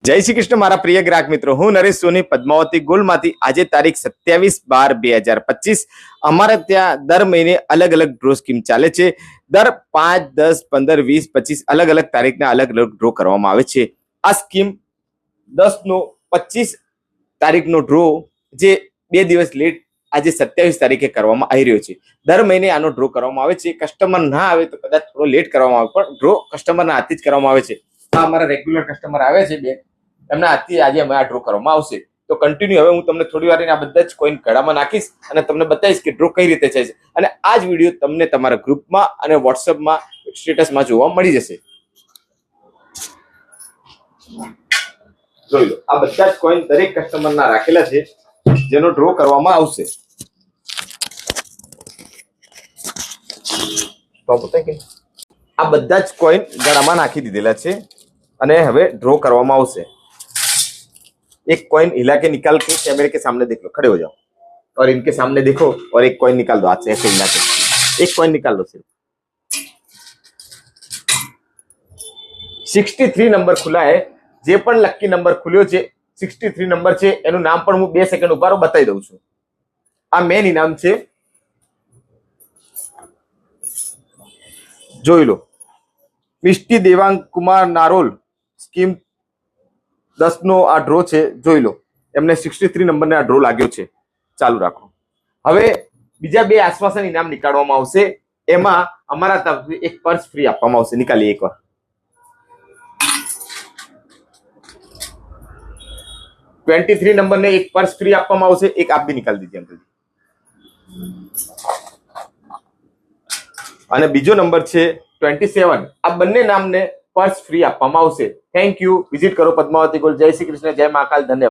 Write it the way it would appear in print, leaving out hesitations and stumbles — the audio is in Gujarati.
જય શ્રી કૃષ્ણ મારા પ્રિય ગ્રાહક મિત્રો, હું નરેશ સોની પદ્માવતી ગોલ્ડમાંથી આજે તારીખ 27/12/2025 અમારે ત્યાં દર મહિને અલગ અલગ ડ્રો સ્કીમ ચાલે છે. દર 5, 10, 15, 20, 25 અલગ અલગ તારીખના અલગ અલગ ડ્રો કરવામાં આવે છે. આ સ્કીમ 10/25 તારીખનો ડ્રો જે 2 દિવસ લેટ આજે 27 તારીખે કરવામાં આવી રહ્યો છે. દર મહિને આનો ડ્રો કરવામાં આવે છે. કસ્ટમર ના આવે તો કદાચ થોડો લેટ કરવામાં આવે, પણ ડ્રો કસ્ટમરના હાથથી જ કરવામાં આવે છે. આ અમારા રેગ્યુલર કસ્ટમર આવે છે બે, એમના હાથથી આજે અમે આ ડ્રો કરવામાં આવશે. તો કન્ટિન્યુ હવે હું તમને થોડી વાર આ બધા જ કોઈન ગળામાં નાખીશ અને તમને બતાવીશ કે ડ્રો કઈ રીતે થાય છે. અને આ જ વિડીયો તમને તમારા ગ્રુપમાં અને વોટ્સઅપમાં સ્ટેટસમાં જોવા મળી જશે. જોઈ લો, આ બધા જ કોઈન દરેક કસ્ટમરના રાખેલા છે જેનો ડ્રો કરવામાં આવશે. આ બધા જ કોઈન ગળામાં નાખી દીધેલા છે અને હવે ડ્રો કરવામાં આવશે. एक कॉइन हिला के निकाल के कैमरे के सामने देख लो, खड़े हो जाओ और इनके सामने देखो और एक कॉइन निकाल दो हाथ से ऐसे हिला के. एक कॉइन निकाल दो सिर्फ. 63 नंबर खुला है. જે પણ લકી નંબર ખુલ્યો છે 63 નંબર છે, એનું નામ પણ હું 2 સેકન્ડ ઉભારો બતાવી દઉં છું. આ મેન ઇનામ છે, જોઈ લો. મિષ્ટી દેવાંગ કુમાર નારોલ સ્કીમ 10 નો આ ડ્રો છે, જોઈ લો. એમને 63 નંબરને આ ડ્રો લાગ્યો છે. ચાલુ રાખો. હવે બીજા 2 આશ્વાસન ઇનામ નીકાળવામાં આવશે. એમાં અમારા તરફથી એક પર્સ ફ્રી આપવામાં આવશે. નિકાલીએ એકવાર. $23 નંબરને એક પર્સ ફ્રી આપવામાં આવશે. એક આપ भी निकाल दीजिए अंकल जी. અને બીજો નંબર છે 27. આ બંને નામને પર્સ ફ્રી આપવામાં આવશે. Thank you. વિઝિટ કરો પદ્માવતી ગોલ્ડ. જય શ્રી કૃષ્ણ, જય મહાકાલ, ધન્યવાદ.